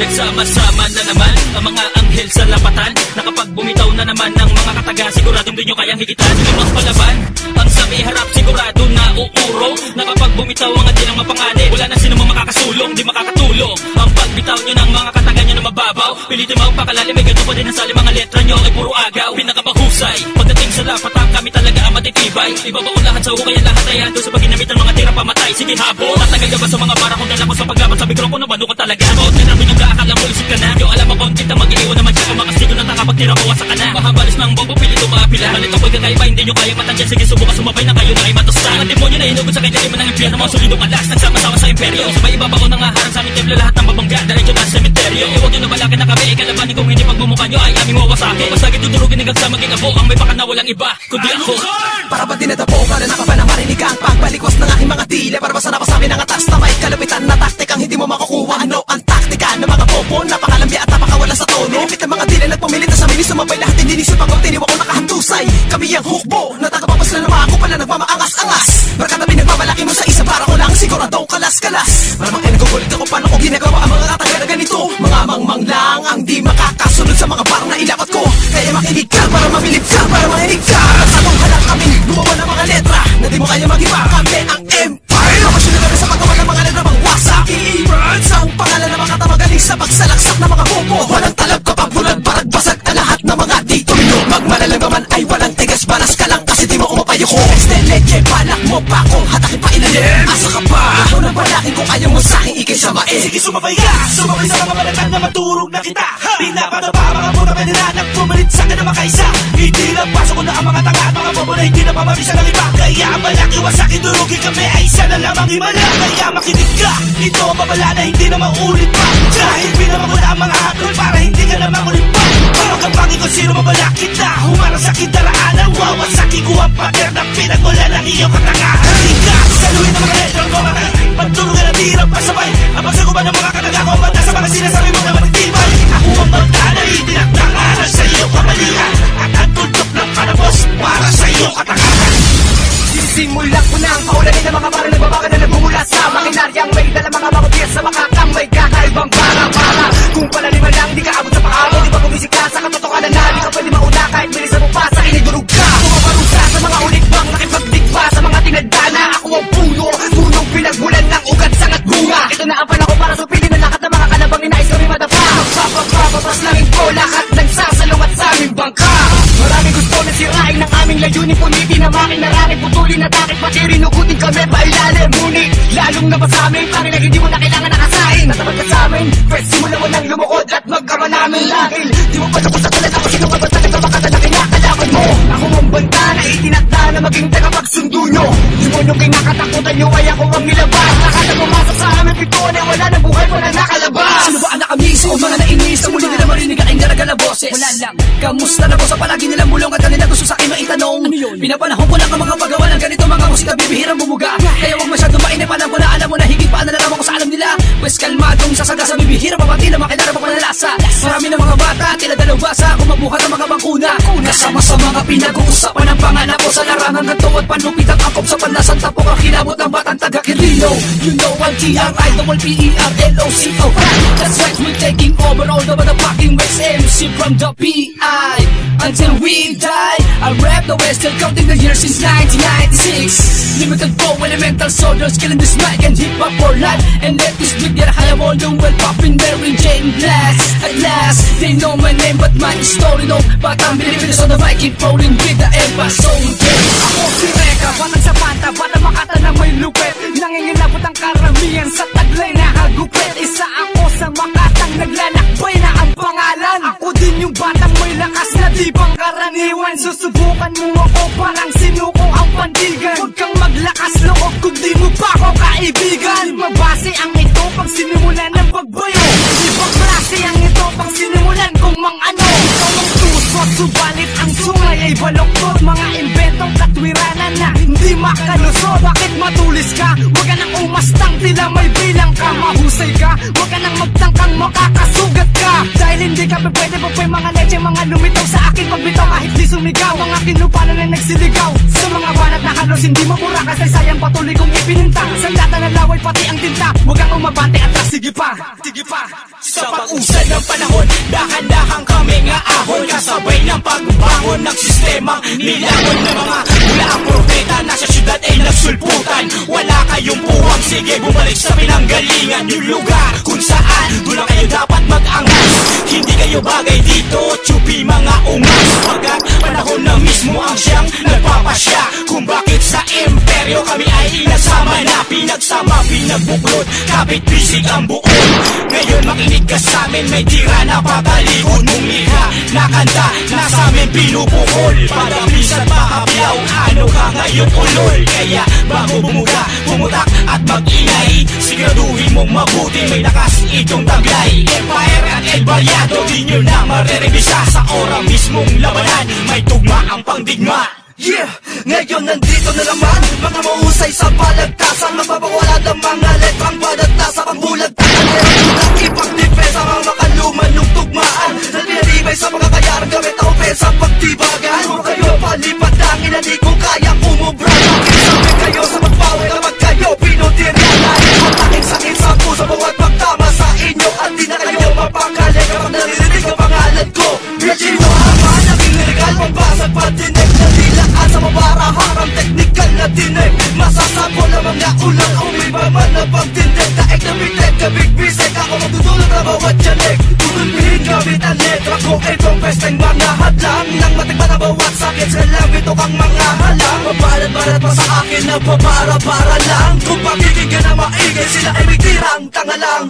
Nagsama-sama na naman ang mga anghel sa lapatan. Nakapag bumitaw na naman ng mga kataga, siguradong di nyo kayang higitan. Limang palaban, ang sabi harap sigurado na uuro. Nakapag bumitaw mga di lang mapanganib, wala na sino makakasulong, di makakatulong. Ang pagbitaw nyo ng mga kataga nyo na mababaw, pilitin mo ang pakalalim, may ganito pa din ang sali. Mga letra nyo ay puro agaw, pinakamahusay. Pagdating sa lapatan, kami talaga ang matitibay. Ibaba ko lahat sa hukay, lahat ay hando sa pag-inamit ng mga tira pamatay. Sige habol, tatagal ka ba sa mga para kung dalako sa paglaban sa mikropono, bando ko talaga. Bawat na namin yung kaakala mo, isip ka na. Yo, alam mo konti na mag-iiwan naman siya. Kung makastigo ng nakapagtira ko, wasak ka na. Mahabalis ng bobo, pilit umapila. Malito ko'y kakaiba, hindi nyo kaya matandyan. Sige, subukan sumabay na kayo na ay matustan. Ang demonyo na hinugod sa kanya, ng impyerno, mga solidong alas. Nagsama-sama sa imperyo, sabay iba ko nang haharang sa aming templo. Lahat ng babangga, diretso na sa sementeryo. Huwag nyo na balakin na kami, ikalabanin kung hindi pagmumukha nyo ay aming wawasake. Masagit dudurugin hanggang sa maging abo, ang may baka na walang iba, kundi ako. Para ba dinadapo ka na naka ba na marinig ang pagbalikwas ng aking mga tila? Para ba sana pasabi ng atas na may kalupitan na taktikang hindi mo makukuha? Ano ang taktika ng mga popo? Napakalambi at napakawala sa tono. Ipit ang mga tila nagpumilit na sa minis, sumabay lahat hindi nisip ako, tiniwa ko nakahantusay. Kami ang hukbo, natakapapas na naman ako pala nagmamaangas-angas. Barkatabi nagmamalaki mo sa isa para ko lang siguradong kalas-kalas. Maramang ay nagugulit ako paano ko ginagawa ang mga kataga na ganito. Mga mangmang lang ang di makakasunod sa mga parang na ilakot ko. Kaya makinig ka para mabilib ka, para mahinig ka. Sa tong halang kami, gumawa ng mga letra na di mo kaya mag-iba. Kami ang empire, mapasyonal kami sa paggawa ng mga letra bang wasak. Keywords ang pangalan ng mga tamagaling sa pagsalaksak ng mga bubo. Walang talab kapag bulag, parag basag ang lahat ng mga dito nyo. Magmalalang naman ay walang tigas, balas ka lang kasi di mo umapayo ko. Exteleche, balak mo pa kung hatakin pa ilalim. Asa ka pa? Ako na balakin kung ayaw mo sa'king ikay samain. Sige sumabay ka, sumabay sa mga malakad na maturog na kita. Pinapadaba mga muna pwede na nagpumalit sa akin na makaisa. Hindi lang pasok ko na ang mga tanga at mga bobo na hindi na pamabisa ng iba. Kaya malaki wasakin durugin kami ay isa na lamang himala. Kaya makinig ka, ito ang babala na hindi na maulit pa. Dahil pinamang ko na ang mga hatol para hindi ka na makulit pa. Pero kapangin ko sino mabala kita, humarang sa kindaraanan. Wawasakin ko ang pader na pinagmula ng iyong katangahan. Halika, saluhin ang mga letrang ko mga pagturugan ang hirap pasabay. Ang pagsaguban ng mga kataga ko mata sa mga sinasabi mo na matitibay. Ako ang magta na itinagtanganan sa iyong kamalian at ang tutok ng kanabos para sa iyong katangahan. Simulan ko na ang paulanin ng mga parang nagbabaka na nagmumula sa makinaryang may dala mga makutir sa makakang may kakaibang para. Kung palaliman lang di ka abot sa paamo, di ba kumisik ka sa katotohanan na di ka pwede mauna kahit bilisan mo pa sa kinigurog ka. Pumaparusa sa mga ulit-bang nakipagdigpa sa mga tinagdana. Ako ang puno, punong pinagmulan ng ugat sangat bunga. Ito na ang panahon para supilin na lahat ng mga kalabang ninais kami madapa. Magpapapapas lang ito lahat nagsasalong at sa aming bangka. Maraming gusto na sirain ng aming layunin, punitin na makinarami, putulin na takip pati rinugutin kami pailalim. Ngunit lalong na ba sa amin, pangin na hindi mo na kailangan nakasain. Natabag ka sa amin, pwes simula mo nang lumukod at magkama namin lahil. Di mo pa tapos sa talag ako, sino ka ba talaga makatala kinakalaban mo? Ako ang banta na itinakda na maging tagapagsundo nyo. Demonyo kayo nakatakutan nyo ay ako ang nilabas. Nakala pumasok sa amin pituan ay wala ng buhay, wala nakalabas. Sino ba ang nakamiso, mga nainis, sa muli nila marinig ang indaragala boses. Wala lang, kamusta na po sa palagi nilang bulong at kanila gusto sa akin maitanong. Pinapanahon ko lang ang mga paggawa ng ganito mga musika bibihirang bumuga. Kaya huwag masyado mainip, alam ko na alam mo na higit pa na nalaman ko sa alam nila. Pues kalmadong sasagasa bibihira papati na makilala pa panalasa. Marami ng mga bata, tila dalawasa, kumabuhat ang mga bangkuna. Kasama sa mga pinag-uusapan ng pangalan ko sa larangan ganto at panlupit ang akop sa panlasan tapok ang kilabot ng batang taga-Quirino. You know ang TRI-PERLOCO. That's right, we're taking over all the motherfucking West MC from the PI until we die. I rap the West, still counting the years since 1996. Limited flow, elemental soldiers killing this mic and hip hop for life. And let this beat get a higher volume while popping Mary Jane Blast. At last, they know my name but my story no. But I'm believing on the mic, keep rolling with the Elba Soldier. Ako si Reka, batang Zapata, batang Makata na may lupet. Nangingilabot ang karamihan sa taglay na hagupet. Isa ako sa Makatang naglalakbay na ang pangalan. Ako din yung batang may lakas na di pang karaniwan. Susubukan mo ako parang sinuko ang pandigan. Huwag kang maglakas loob kung di mo pa ako kaibigan. Mabase ang ito pag sinimulan ng pagbayo. Ibang klase ang ito pag sinimulan kung mang ano. Ito mang tusot, subalit ang sungay ay baloktot. Mga inventong katwiranan na hindi makalusot. Bakit matulis ka? Huwag ka nang umastang tila may bilang ka. Mahusay ka, Huwag ka nang magtangkang makakasugat ka. Dahil hindi ka pwede po mga leche, mga lumitaw sa akin pagbitaw kahit di sumigaw. Mga kinupanan na nagsiligaw sa mga banat na halos hindi mapura, kasi sayang patuloy kong ipininta. Sa lata ng laway pati ang tinta, huwag kang umabante atras, sige pa, sige pa. Sa pag-usad ng panahon, dahan-dahan kami nga ahon, kasabay ng pagbangon ng sistemang nilagon ng mga mula ang propeta. Nasa syudad ay nagsulputan, wala kayong puwang, sige bumalik sa pinanggalingan. Yung lugar kung saan doon lang kayo dapat mag-angas. Hindi kayo bagay dito, tsupi mga ungas. Pagkat panahon na mismo ang siyang nagpapasya kung bakit sa imperyo kami ay nasama na. Pinagsama, pinagbuklod, kapit bisig ang buon. Ngayon makinig ka sa amin, may tira na patalikod mong liha na kanta na sa amin pinupukol. Padablis at makapiyaw, ano ka ngayon ulol? Kaya bago bumuga, pumutak at mag-ingay, siguraduhin mong mabuti may lakas itong taglay. Empire at El Balyado, di nyo na marerebisa. Sa ora mismong labanan, may tugma ang pangdigma. Yeah! Ngayon nandito na naman mga mahusay sa balagtasan, magpapawala ng mga letrang badat sa pambulagtasan. Ang ipagdipesa mga makaluman ng tugmaan na pinalibay sa mga kayarang gamit na opesa pagtibagan. Kung kayo palipad lang, hindi ko kaya kumubra. Sabi kayo sa magpawin kapag kayo pinutiryanan. Ang aking sakit sa puso bawat pagtama sa inyo, at di na kayo mapakali kapag naririnig ang pangalan ko. Virgin mo ama, naging legal, pambasag patinig na dilaan sa mabarahan ang teknikal na dinig. Masasabo na mga ulang, umiba man na pagtindig. Daig na bitig, kabig-bisig, ako magtutulog na bawat yanig. Tutulbihin gamit ang letra ko, itong pesteng mga hadlang. Nang matigba na bawat sakit sa ito kang mga halang. Mabalat-balat pa sa akin na babara-bara lang. Kung pakikinggan na maingay, sila ay may tirang tanga lang.